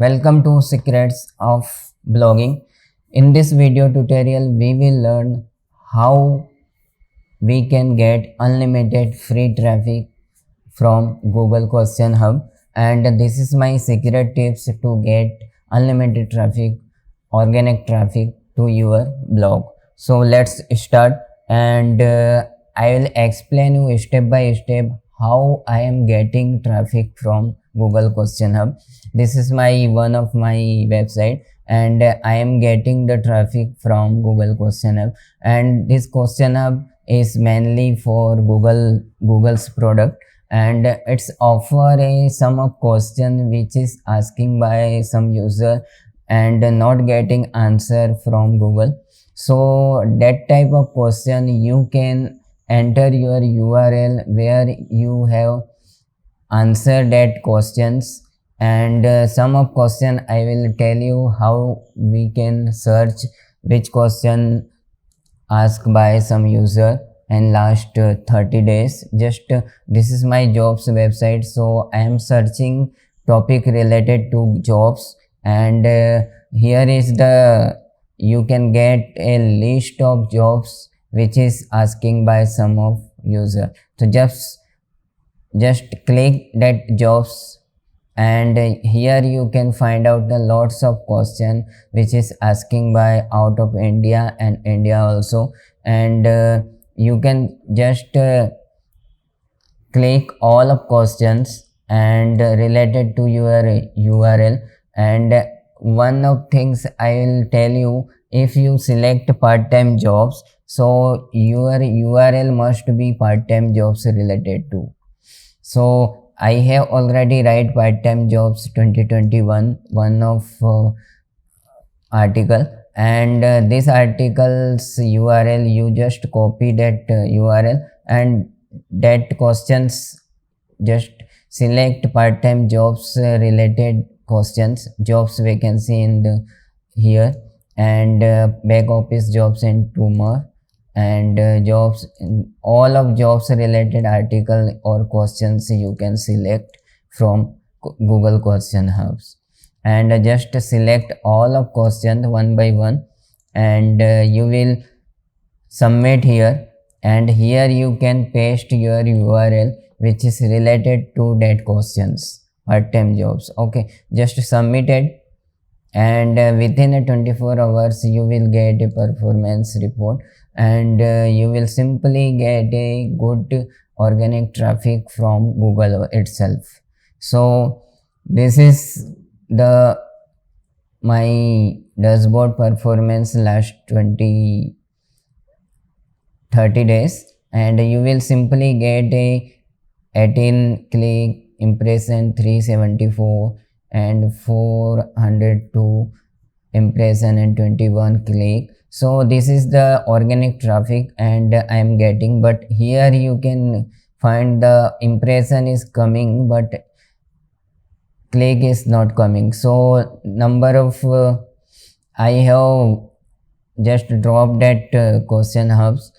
Welcome to Secrets of Blogging. In this video tutorial, we will learn how we can get unlimited free traffic from Google Question Hub, and this is my secret tips to get unlimited traffic, organic traffic to your blog. So let's start, and I will explain you step by step how I am getting traffic from Google Question Hub. This is my one of my website, and I am getting the traffic from Google Question Hub, and this Question Hub is mainly for Google's product, and it's offer a sum of question which is asking by some user and not getting answer from Google. So that type of question you can enter your URL where you have answered that questions, and some of question I will tell you how we can search which question asked by some user in last 30 days. This is my jobs website, so I am searching topic related to jobs, and here is the you can get a list of jobs which is asking by some of user. So just click that jobs, and here you can find out the lots of question which is asking by out of India and India also, and you can just click all of questions and related to your URL. And one of things I will tell you, if you select part-time jobs, so your URL must be part-time jobs related to. So I have already write part-time jobs 2021 one of article, and this article's URL you just copy that URL, and that questions just select part-time jobs related questions, jobs vacancy in the here, and back office jobs and 2 more, and jobs, all of jobs related article or questions you can select from Google Question Hubs, and just select all of questions one by one, and you will submit here, and here you can paste your URL which is related to that questions part-time jobs. Okay, just submit it, and within a 24 hours you will get a performance report, and you will simply get a good organic traffic from Google itself. So this is the my dashboard performance last 30 days, and you will simply get a 18 click impression, 374 and 402 impression and 21 click. So this is the organic traffic and I am getting, but here you can find the impression is coming but click is not coming. So number of I have just dropped that question hubs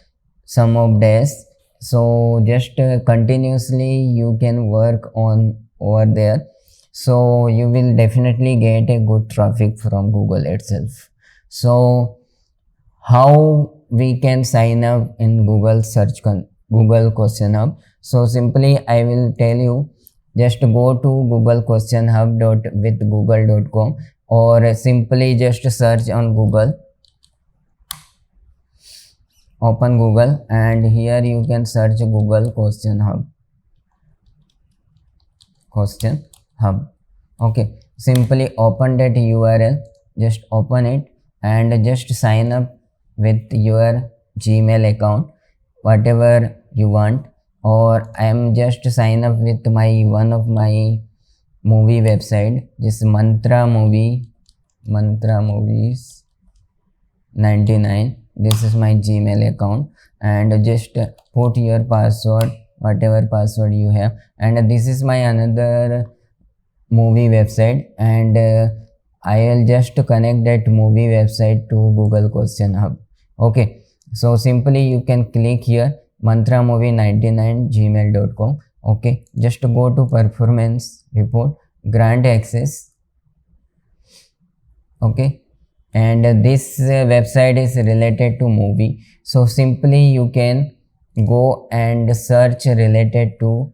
some of days, so just continuously you can work on over there, so you will definitely get a good traffic from Google itself. So how we can sign up in Google Google Question Hub? So simply I will tell you, just go to Google Question Hub with google.com, or simply just search on Google, open Google, and here you can search Google Question Hub. Okay, simply open that URL, just open it and just sign up with your Gmail account, whatever you want, or I am just sign up with my one of my movie website, just Mantra Movies 99. This is my Gmail account, and just put your password, whatever password you have, and this is my another movie website, and I will just connect that movie website to Google Question Hub. Okay, so simply you can click here Mantra Movie 99 gmail.com. Okay, just go to performance report, grant access, Okay, and this website is related to movie, so simply you can go and search related to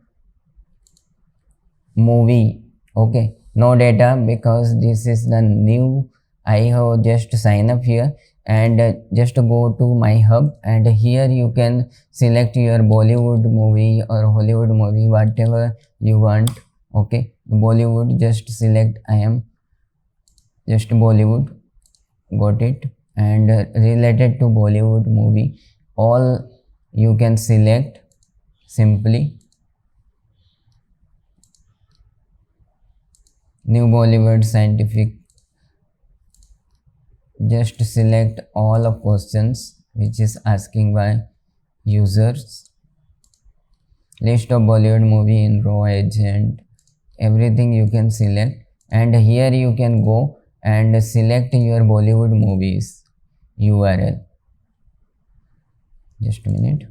movie. Okay, no data because this is the new. I have just sign up here, and just go to my hub, and here you can select your Bollywood movie or Hollywood movie, whatever you want. Okay, Bollywood, just select I am just Bollywood, got it, and related to Bollywood movie, all you can select simply new Bollywood scientific. Just select all of questions which is asking by users, list of Bollywood movie in raw agent, everything you can select, and here you can go and select your Bollywood movies URL. Just a minute.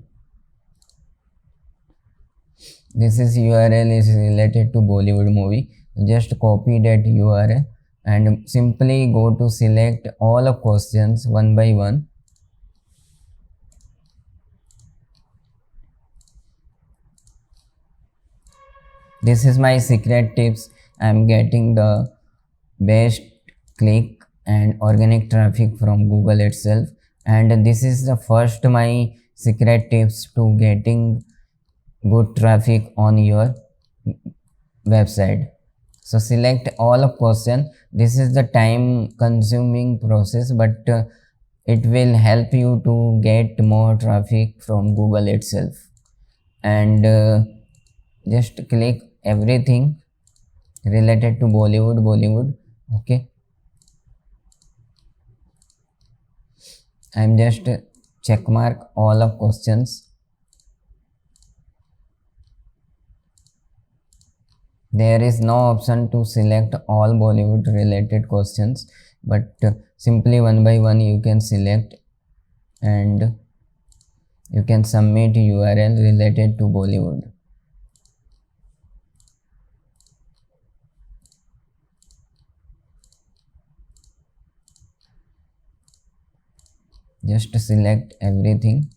This is URL is related to Bollywood movie. Just copy that URL and simply go to select all of questions one by one. This is my secret tips. I'm getting the best click and organic traffic from Google itself, and this is the first my secret tips to getting good traffic on your website. So select all of question. This is the time consuming process, but it will help you to get more traffic from Google itself. And just click everything related to Bollywood. Okay, I'm just check mark all of questions. There is no option to select all Bollywood related questions, but simply one by one you can select, and you can submit URL related to Bollywood. Just select everything.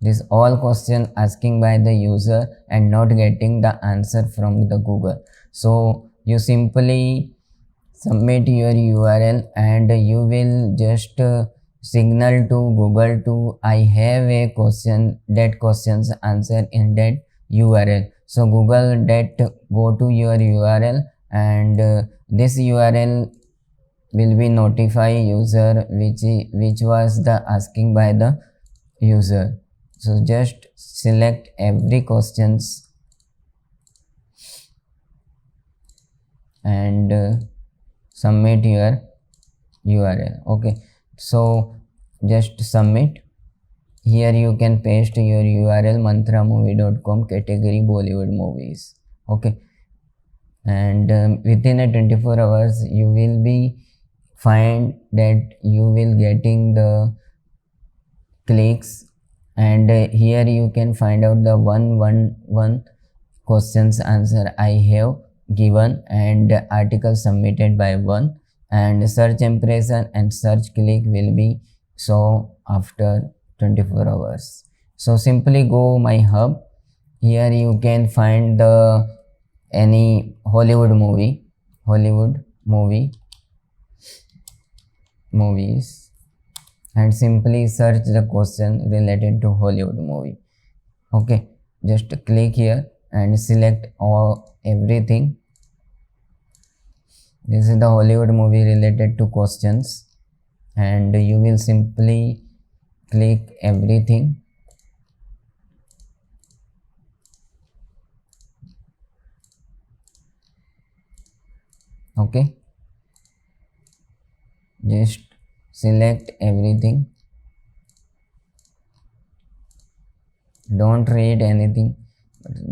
This all question asking by the user and not getting the answer from the Google. So you simply submit your URL and you will just signal to Google to I have a question, that question's answer in that URL. So Google that go to your URL, and this URL will be notify user which was the asking by the user. So just select every questions and submit your URL. Okay, so just submit. Here you can paste your URL mantramovie.com category Bollywood movies. Okay, and within a 24 hours you will be find that you will getting the clicks, and here you can find out the one questions answer I have given, and article submitted by one, and search impression and search click will be so after 24 hours. So simply go my hub. Here you can find the any Hollywood movies, and simply search the question related to Hollywood movie. Okay, just click here and select all everything. This is the Hollywood movie related to questions, and you will simply click everything. Okay, just select everything. Don't read anything,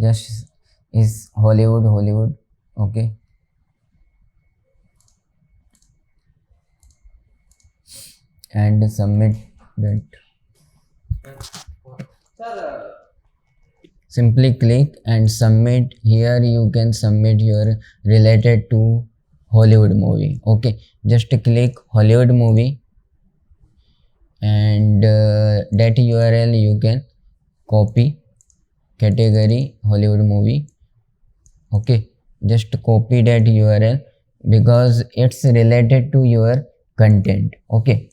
just is Hollywood. Okay, and submit that. Simply click and submit. Here you can submit your related to Hollywood movie. Okay, just click Hollywood movie, and that URL you can copy, category Hollywood movie. Okay, just copy that URL because it's related to your content. Okay,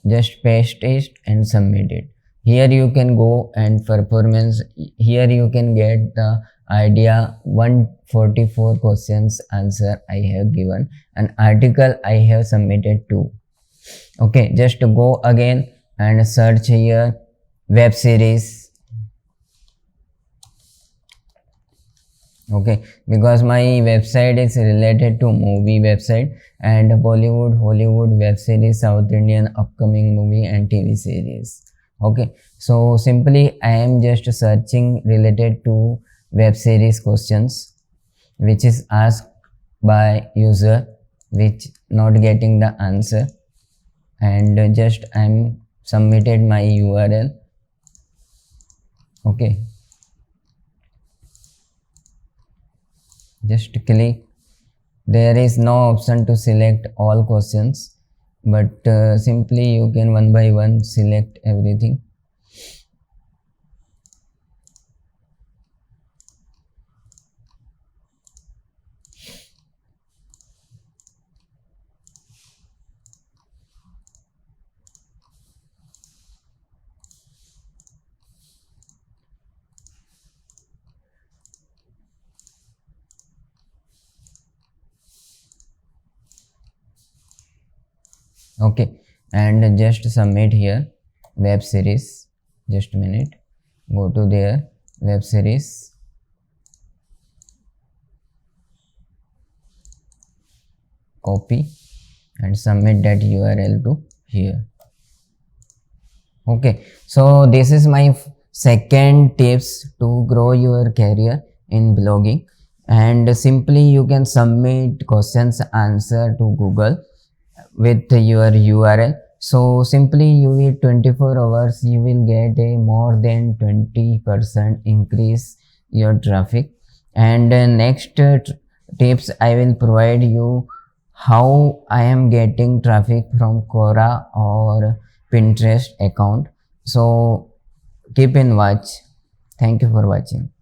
just paste it and submit it. Here you can go and performance. Here you can get the idea. 144 questions answer I have given, an article I have submitted to. Okay, just go again and search here web series. Okay, because my website is related to movie website and Bollywood, Hollywood, web series, South Indian, upcoming movie and TV series. Okay, so simply I am just searching related to web series questions which is asked by user, which not getting the answer, and just I am submitted my URL. Okay, just click. There is no option to select all questions, but simply you can one by one select everything. Okay, and just submit here web series. Just a minute, go to there, web series, copy and submit that URL to here. Okay, so this is my second tips to grow your career in blogging, and simply you can submit questions answer to Google with your URL. So simply you will 24 hours you will get a more than 20% increase your traffic. And next tips I will provide you how I am getting traffic from Quora or Pinterest account. So keep in watch. Thank you for watching.